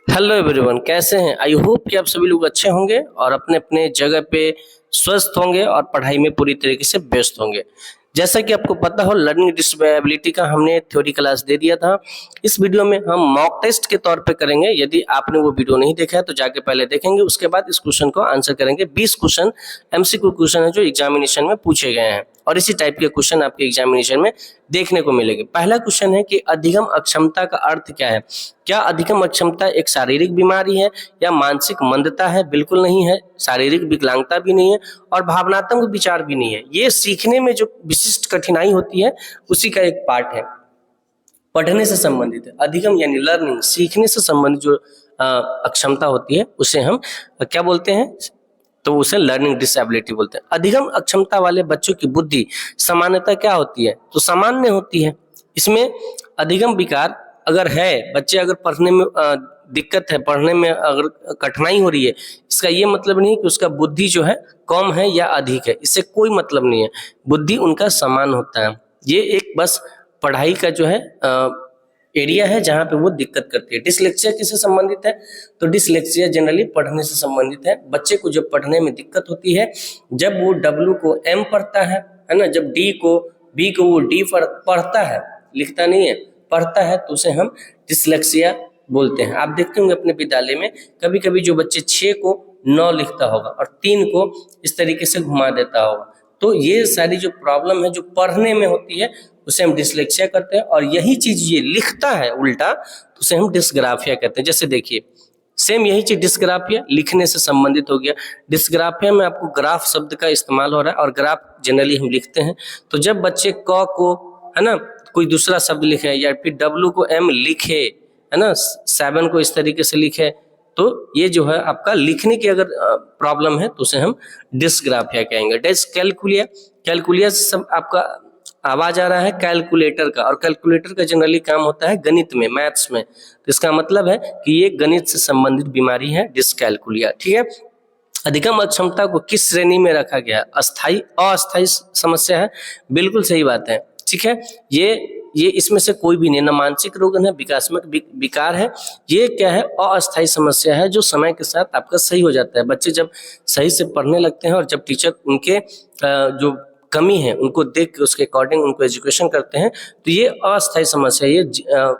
Hello everyone, कैसे हैं? I hope कि आप सभी लोग अच्छे होंगे और अपने अपने जगह पे स्वस्थ होंगे और पढ़ाई में पूरी तरीके से व्यस्त होंगे। जैसा कि आपको पता हो, लर्निंग डिसेबिलिटी का हमने थ्योरी क्लास दे दिया था। इस वीडियो में हम मॉक टेस्ट के तौर पे करेंगे। यदि आपने वो वीडियो नहीं देखा है तो जाके पहले देखेंगे, उसके बाद इस क्वेश्चन को आंसर करेंगे। 20 क्वेश्चन एमसीक्यू क्वेश्चन है जो एग्जामिनेशन में पूछे गए हैं और इसी टाइप के क्वेश्चन आपके एग्जामिनेशन में देखने को मिलेंगे। पहला क्वेश्चन है कि अधिगम अक्षमता का अर्थ क्या है? क्या अधिगम अक्षमता एक शारीरिक बीमारी है या मानसिक मंदता है? बिल्कुल नहीं है, शारीरिक विकलांगता भी नहीं है और भावनात्मक विचार भी नहीं है। ये सीखने में जो विशिष्ट कठिनाई होती है उसी का एक पार्ट है, पढ़ने से संबंधित है। अधिगम यानी लर्निंग, सीखने से संबंधित जो अक्षमता होती है उसे हम क्या बोलते हैं? तो उसे लर्निंग डिसेबिलिटी बोलते हैं। अधिगम अक्षमता वाले बच्चों की बुद्धि सामान्यतः क्या होती है? तो सामान्य होती है। इसमें अधिगम विकार अगर है, बच्चे अगर पढ़ने में दिक्कत है, पढ़ने में अगर कठिनाई हो रही है, इसका ये मतलब नहीं कि उसका बुद्धि जो है कम है या अधिक है, इससे कोई मतलब नहीं है। बुद्धि उनका समान होता है। ये एक बस पढ़ाई का जो है एरिया है जहाँ पे वो दिक्कत करती है। डिसलेक्सिया किससे संबंधित है? तो डिसलेक्सिया जनरली पढ़ने से संबंधित है। बच्चे को जब पढ़ने में दिक्कत होती है, जब वो W को M पढ़ता है ना, जब D को B को वो D पढ़ता है, लिखता नहीं है, पढ़ता है, तो उसे हम डिसलेक्सिया बोलते हैं। आप देखते होंगे अपने विद्यालय में कभी कभी जो बच्चे 6 को 9 लिखता होगा और 3 को इस तरीके से घुमा देता होगा। तो ये सारी जो प्रॉब्लम है जो पढ़ने में होती है उसे हम डिसलेक्सिया करते हैं, और यही चीज ये लिखता है उल्टा तो उसे हम डिस्ग्राफिया कहते हैं। जैसे देखिए, सेम यही चीज डिस्ग्राफिया लिखने से संबंधित हो गया। डिस्ग्राफिया में आपको ग्राफ शब्द का इस्तेमाल हो रहा है और ग्राफ जनरली हम लिखते हैं। तो जब बच्चे क को है ना कोई दूसरा शब्द लिखे या फिर W को M लिखे, है ना, 7 को इस तरीके से लिखे, तो ये जो है आपका लिखने की अगर प्रॉब्लम है तो उसे हम डिस्ग्राफिया कहेंगे। डिसकैलकुलिया, कैलकुलिया से सब आपका आवाज आ रहा है कैलकुलेटर का, और कैलकुलेटर का जनरली काम होता है गणित में, मैथ्स में। तो इसका मतलब है कि ये गणित से संबंधित बीमारी है डिसकैलकुलिया। ठीक है। अधिगम अक्षमता को किस श्रेणी में रखा गया है? अस्थाई, अस्थाई समस्या है। बिल्कुल सही बात है। ठीक है। ये इसमें से कोई भी नहीं, ना मानसिक रोग है, विकासात्मक विकार है। ये क्या है? अस्थाई समस्या है जो समय के साथ आपका सही हो जाता है। बच्चे जब सही से पढ़ने लगते हैं और जब टीचर उनके जो कमी है उनको देख के उसके अकॉर्डिंग उनको एजुकेशन करते हैं, तो ये अस्थाई समस्या, ये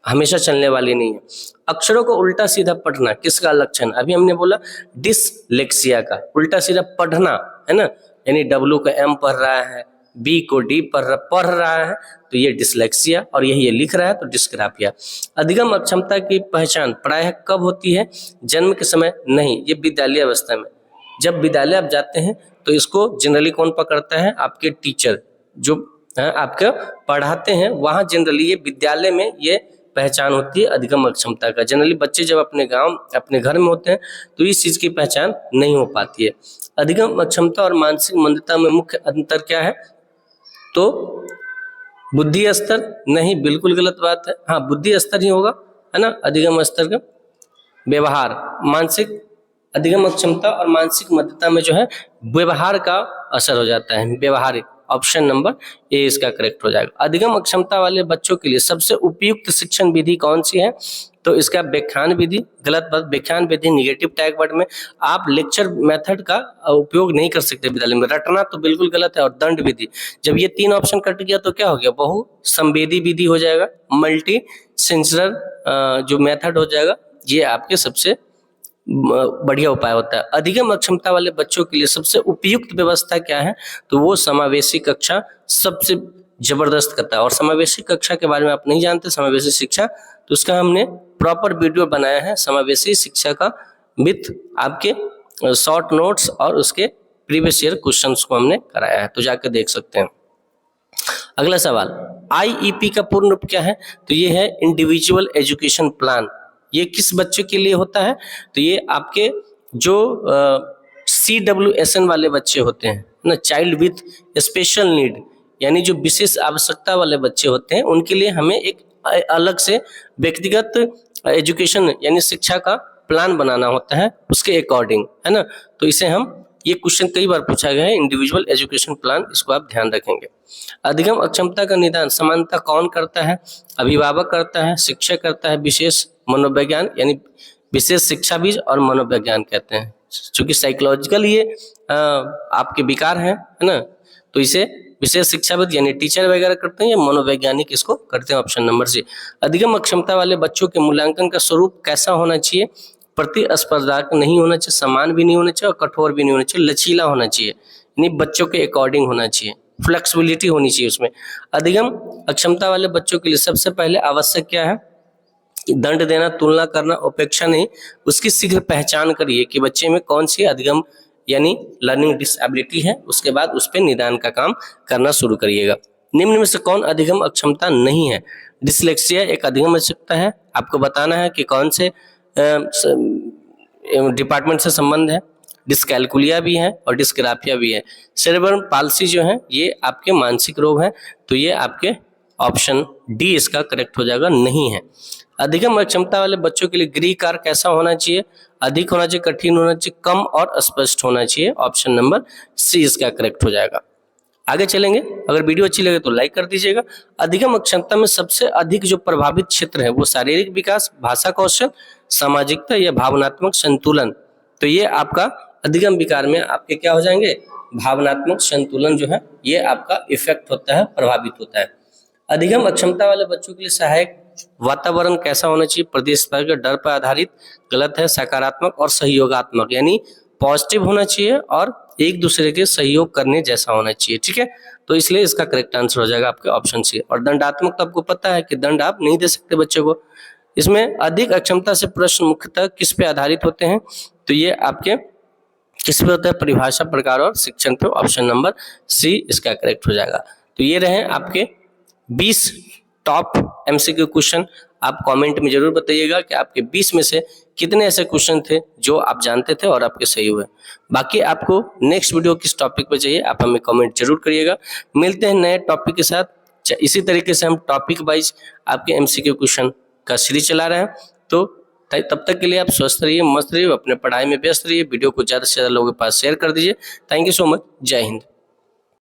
हमेशा चलने वाली नहीं है। अक्षरों को उल्टा सीधा पढ़ना किसका लक्षण? अभी हमने बोला डिसलेक्सिया का। उल्टा सीधा पढ़ना है ना, यानी W का M पढ़ रहा है, B को D पढ़ रहा है, तो ये डिसलेक्सिया, और यही ये लिख रहा है तो डिस्ग्राफिया। अधिगम अक्षमता की पहचान प्रायः कब होती है? जन्म के समय नहीं, ये विद्यालय अवस्था में। जब विद्यालय आप जाते हैं तो इसको जनरली कौन पकड़ता है? आपके टीचर जो आपके पढ़ाते हैं, वहाँ जनरली ये विद्यालय में ये पहचान होती है अधिगम अक्षमता का। जनरली बच्चे जब अपने गांव अपने घर में होते हैं तो इस चीज की पहचान नहीं हो पाती है। अधिगम अक्षमता और मानसिक मंदता में मुख्य अंतर क्या है? तो बुद्धि स्तर नहीं, बिल्कुल गलत बात है। हाँ, बुद्धि स्तर ही होगा, है ना, अधिगम स्तर का। व्यवहार, मानसिक अधिगम अक्षमता और मानसिक मंदता में जो है व्यवहार का असर हो जाता है, व्यवहारिक। ऑप्शन नंबर ए इसका करेक्ट हो जाएगा। अधिगम अक्षमता वाले बच्चों के लिए सबसे उपयुक्त शिक्षण विधि कौन सी है? तो इसका व्याख्यान विधि। गलत बात, व्याख्यान विधि निगेटिव टैग वर्ड में आप लेक्चर मेथड का उपयोग नहीं कर सकते विद्यालय में। रटना तो बिल्कुल गलत है। और दंड विधि, जब ये 3 ऑप्शन कट गया तो क्या हो गया? बहु संवेदी विधि हो जाएगा, मल्टी सेंसर जो मेथड हो जाएगा, ये आपके सबसे बढ़िया उपाय होता है। अधिगम अक्षमता वाले बच्चों के लिए सबसे उपयुक्त व्यवस्था क्या है? तो वो समावेशी कक्षा सबसे जबरदस्त करता है। और समावेशी कक्षा के बारे में आप नहीं जानते, समावेशी शिक्षा, तो उसका हमने प्रॉपर वीडियो बनाया है, समावेशी शिक्षा का, विथ आपके शॉर्ट नोट्स और उसके प्रीवियस ईयर क्वेश्चंस को हमने कराया है, तो जाकर देख सकते हैं। अगला सवाल, IEP का पूर्ण रूप क्या है? तो ये है इंडिविजुअल एजुकेशन प्लान। ये किस बच्चे के लिए होता है? तो ये आपके जो CWSN वाले बच्चे होते हैं ना, चाइल्ड विथ स्पेशल नीड, यानी जो विशेष आवश्यकता वाले बच्चे होते हैं, उनके लिए हमें एक अलग से व्यक्तिगत एजुकेशन यानी शिक्षा का प्लान बनाना होता है उसके अकॉर्डिंग, है ना। तो इसे हम ये क्वेश्चन कई बार पूछा गया है, इंडिविजुअल एजुकेशन प्लान, इसको आप ध्यान रखेंगे। अधिगम अक्षमता का निदान समानता कौन करता है? अभिभावक करता है, शिक्षक करता है, विशेष मनोविज्ञान यानी विशेष शिक्षाविद और मनोविज्ञान कहते हैं। क्योंकि साइकोलॉजिकल ये आपके विकार है ना, तो इसे विशेष शिक्षाविद यानी टीचर वगैरह करते हैं या मनोवैज्ञानिक इसको करते हैं। Option number C. अधिगम अक्षमता वाले बच्चों के मूल्यांकन का स्वरूप कैसा होना चाहिए? प्रतिस्पर्धात्मक नहीं होना चाहिए, समान भी नहीं होना चाहिए और कठोर भी नहीं होना चाहिए, लचीला होना चाहिए, यानी बच्चों के अकॉर्डिंग होना चाहिए, फ्लेक्सिबिलिटी होनी चाहिए उसमें। अधिगम अक्षमता वाले बच्चों के लिए सबसे पहले आवश्यक क्या है? दंड देना, तुलना करना, उपेक्षा नहीं, उसकी शीघ्र पहचान करिए कि बच्चे में कौन सी अधिगम यानी लर्निंग डिसेबिलिटी है, उसके बाद उस पर निदान का काम करना शुरू करिएगा। निम्न में से कौन अधिगम अक्षमता नहीं है? डिसलेक्सिया एक अधिगम अक्षमता है, आपको बताना है कि कौन से डिपार्टमेंट से संबंध है। डिस्कैल्कुलिया भी है और डिस्ग्राफिया भी है। सेरेब्रल पाल्सी जो है ये आपके मानसिक रोग है, तो ये आपके ऑप्शन डी इसका करेक्ट हो जाएगा, नहीं है। अधिगम अक्षमता वाले बच्चों के लिए गृह कार्य कैसा होना चाहिए? अधिक होना चाहिए, कठिन होना चाहिए, कम और स्पष्ट होना चाहिए। ऑप्शन नंबर सी इसका करेक्ट हो जाएगा। आगे चलेंगे, अगर वीडियो अच्छी लगे तो लाइक कर दीजिएगा। अधिगम अक्षमता में सबसे अधिक जो प्रभावित क्षेत्र है वो शारीरिक विकास, भाषा कौशल, सामाजिकता या भावनात्मक संतुलन। तो ये आपका अधिगम विकार में आपके क्या हो जाएंगे? भावनात्मक संतुलन जो है ये आपका इफेक्ट होता है, प्रभावित होता है। अधिगम अक्षमता वाले बच्चों के लिए सहायक वातावरण कैसा होना चाहिए? प्रतिस्पर्धा डर पर आधारित, गलत है। सकारात्मक और सहयोगात्मक यानी पॉजिटिव होना चाहिए और एक दूसरे के सहयोग करने जैसा होना चाहिए, ठीक है। तो इसलिए इसका करेक्ट आंसर हो जाएगा आपके ऑप्शन सी। और दंडात्मक तो आपको पता है कि दंड आप नहीं दे सकते बच्चे को। इसमें अधिक अक्षमता से प्रश्न मुख्यतः किस पे आधारित होते हैं? तो ये आपके किस पे होता है? परिभाषा, प्रकार और शिक्षण पे। ऑप्शन नंबर सी इसका करेक्ट हो जाएगा। तो ये रहे आपके 20 टॉप एमसीक्यू क्वेश्चन। आप कमेंट में जरूर बताइएगा कि आपके 20 में से कितने ऐसे क्वेश्चन थे जो आप जानते थे और आपके सही हुए। बाकी आपको नेक्स्ट वीडियो किस टॉपिक पे चाहिए आप हमें कमेंट जरूर करिएगा। मिलते हैं नए टॉपिक के साथ। इसी तरीके से हम टॉपिक वाइज आपके एमसीक्यू क्वेश्चन का सीरीज चला रहे हैं। तो तब तक के लिए आप स्वस्थ रहिए, मस्त रहिए, अपने पढ़ाई में व्यस्त रहिए। वीडियो को ज़्यादा से ज़्यादा लोगों के पास शेयर कर दीजिए। Thank you so much. जय हिंद।